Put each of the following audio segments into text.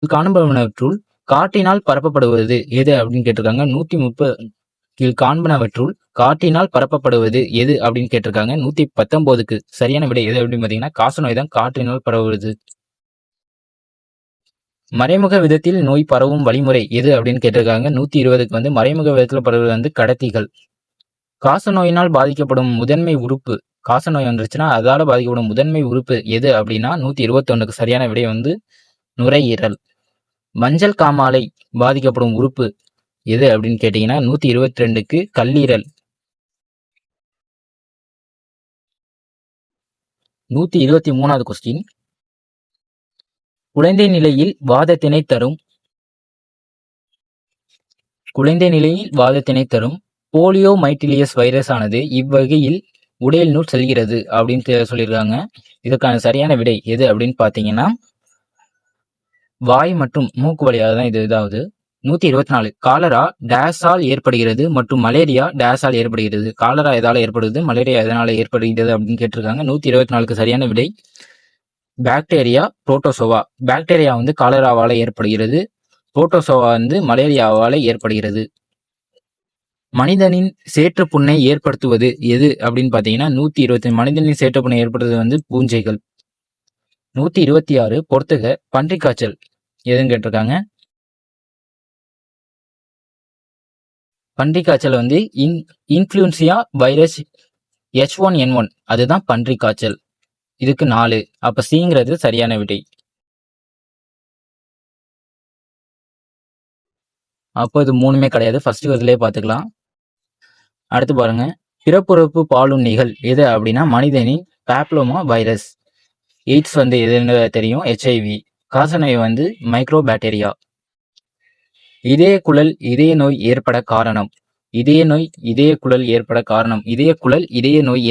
காண்பனவற்றுள் காற்றினால் பரப்பப்படுவது எது அப்படின்னு கேட்டிருக்காங்க. 130 கீழ் காண்பனவற்றுள் காற்றினால் பரப்பப்படுவது எது அப்படின்னு கேட்டிருக்காங்க. 119க்கு சரியான விடை எது அப்படின்னு பார்த்தீங்கன்னா காசநோய் தான் காற்றினால் பரவுவது. மறைமுக விதத்தில் நோய் பரவும் வழிமுறை எது அப்படின்னு கேட்டிருக்காங்க. 120க்கு வந்து மறைமுக விதத்தில் பரவுவது வந்து கடத்திகள். காசநோயினால் பாதிக்கப்படும் முதன்மை உறுப்பு, காசநோய் வந்துருச்சுன்னா அதால பாதிக்கப்படும் முதன்மை உறுப்பு எது அப்படின்னா 121க்கு சரியான விடை வந்து நுரையீரல். மஞ்சள் காமாலை பாதிக்கப்படும் உறுப்பு எது அப்படின்னு கேட்டீங்கன்னா 122க்கு கல்லீரல். 123வது கொஸ்டின், குழந்தை நிலையில் வாதத்தினை தரும் போலியோமைட்டிலியஸ் வைரஸ் ஆனது இவ்வகையில் உடலினுள் செல்கிறது அப்படின்னு சொல்லியிருக்காங்க. இதற்கான சரியான விடை எது அப்படின்னு பார்த்தீங்கன்னா வாய் மற்றும் மூக்கு வழியாக தான் இது இதாவது. 124, காலரா டேஸால் ஏற்படுகிறது மற்றும் மலேரியா டேஸால் ஏற்படுகிறது. காலரா எதால ஏற்படுது, மலேரியா எதனால ஏற்படுகிறது அப்படின்னு கேட்டிருக்காங்க. 124க்கு சரியான விடை பாக்டீரியா புரோட்டோசோவா. பாக்டீரியா வந்து காலராவால ஏற்படுகிறது, புரோட்டோசோவா வந்து மலேரியாவால ஏற்படுகிறது. மனிதனின் சேற்றுப்புண்ணை ஏற்படுத்துவது எது அப்படின்னு பார்த்தீங்கன்னா 120, மனிதனின் சேற்றுப்புண்ணை ஏற்படுத்துவது வந்து பூஞ்சைகள். 126, பொறுத்துக பன்றிக் காய்ச்சல் எதுன்னு கேட்டிருக்காங்க. பன்றிக் காய்ச்சல் வந்து இன்ஃப்ளூயன்சியா வைரஸ் H1N1 அதுதான் பன்றிக் காய்ச்சல். இதுக்கு 4, அப்ப சிங்கிறது சரியான விடை. அப்போ இது 3மே கிடையாது, ஃபர்ஸ்ட் இதுலயே பார்த்துக்கலாம். அடுத்து பாருங்க, பிறப்புறுப்பு பாலுண்ணிகள் எது அப்படின்னா மனிதனின் பாப்லோமா வைரஸ். எய்ட்ஸ் வந்து எதுன்னு தெரியும், HIV. காசநோய் வந்து மைக்ரோபாக்டீரியா. இதய குழல் இதய நோய் ஏற்பட காரணம் இதய நோய்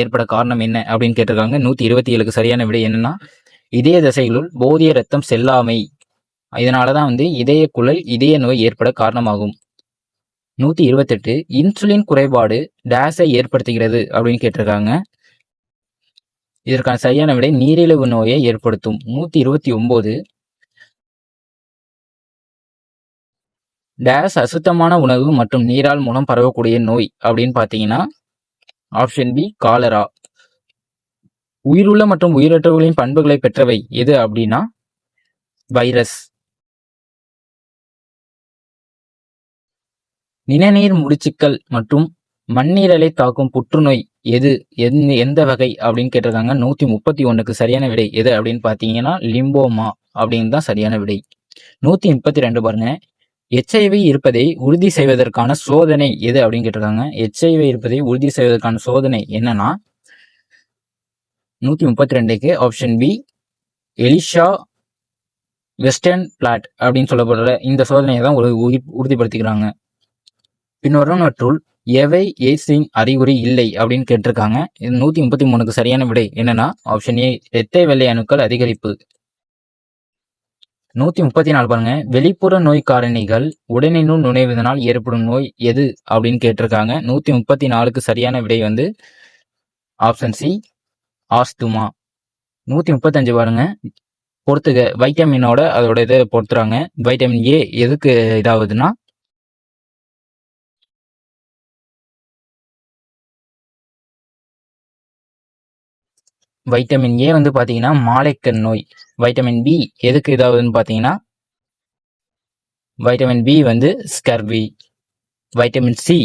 ஏற்பட காரணம் என்ன அப்படின்னு கேட்டிருக்காங்க. 127க்கு சரியான விடை என்னன்னா இதய தசைகளுள் போதிய ரத்தம் செல்லாமை. இதனாலதான் வந்து இதய குழல் இதய நோய் ஏற்பட காரணமாகும். 128, இன்சுலின் குறைபாடு டேஸை ஏற்படுத்துகிறது அப்படின்னு கேட்டிருக்காங்க. இதற்கான சரியான விடை நீரிழிவு நோயை ஏற்படுத்தும். 129, டேஸ் அசுத்தமான உணவு மற்றும் நீரால் மூலம் பரவக்கூடிய நோய் அப்படின்னு பார்த்தீங்கன்னா ஆப்ஷன் பி காலரா. உயிருள்ள மற்றும் உயிரற்றவர்களின் பண்புகளை பெற்றவை எது அப்படின்னா வைரஸ். நிணநீர் முடிச்சுக்கள் மற்றும் மண்ணீரலை தாக்கும் புற்றுநோய் எது எந்த வகை அப்படின்னு கேட்டிருக்காங்க. 131க்கு சரியான விடை எது அப்படின்னு பார்த்தீங்கன்னா லிம்போமா அப்படின்னு தான் சரியான விடை. 132 பாருங்க, HIV இருப்பதை உறுதி செய்வதற்கான சோதனை எது அப்படின்னு கேட்டிருக்காங்க. HIV இருப்பதை உறுதி செய்வதற்கான சோதனை என்னன்னா 132க்கு option B ELISA western blot அப்படின்னு சொல்லப்படுற இந்த சோதனையை தான் உறுதிப்படுத்திக்கிறாங்க. பின்வருவனவற்றுள் எவை எய்ட்ஸின் அறிகுறி இல்லை அப்படின்னு கேட்டிருக்காங்க. இது 133க்கு சரியான விடை என்னன்னா ஆப்ஷன் ஏ இரட்டை வெள்ளை அணுக்கள் அதிகரிப்பு. 134 பாருங்க, வெளிப்புற நோய் காரணிகள் உடலினுள் நுழைவதனால் ஏற்படும் நோய் எது அப்படின்னு கேட்டிருக்காங்க. 134க்கு சரியான விடை வந்து ஆப்ஷன் சி ஆஸ்துமா. 135 பாருங்க, பொறுத்துக வைட்டமினோட அதோட இதை பொறுத்துறாங்க. வைட்டமின் ஏ எதுக்கு இதாகுதுன்னா வைட்டமின் ஏ வந்து பாத்தீங்கன்னா மாலைக்கண் நோய். வைட்டமின் பி எதுக்கு இதாகுதுன்னு பாத்தீங்கன்னா வைட்டமின் பி வந்து ஸ்கர்வி. வைட்டமின் சி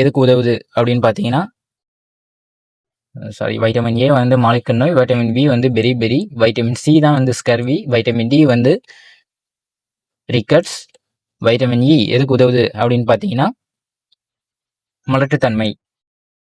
எதுக்கு உதவுது அப்படின்னு பாத்தீங்கன்னா வைட்டமின் ஏ வந்து மாலைக்கண் நோய், வைட்டமின் பி வந்து பெரி, வைட்டமின் சி தான் வந்து ஸ்கர்வி, வைட்டமின் டி வந்து ரிக்கட்ஸ். வைட்டமின் இ எதுக்கு உதவுது அப்படின்னு பாத்தீங்கன்னா மலட்டுத்தன்மை.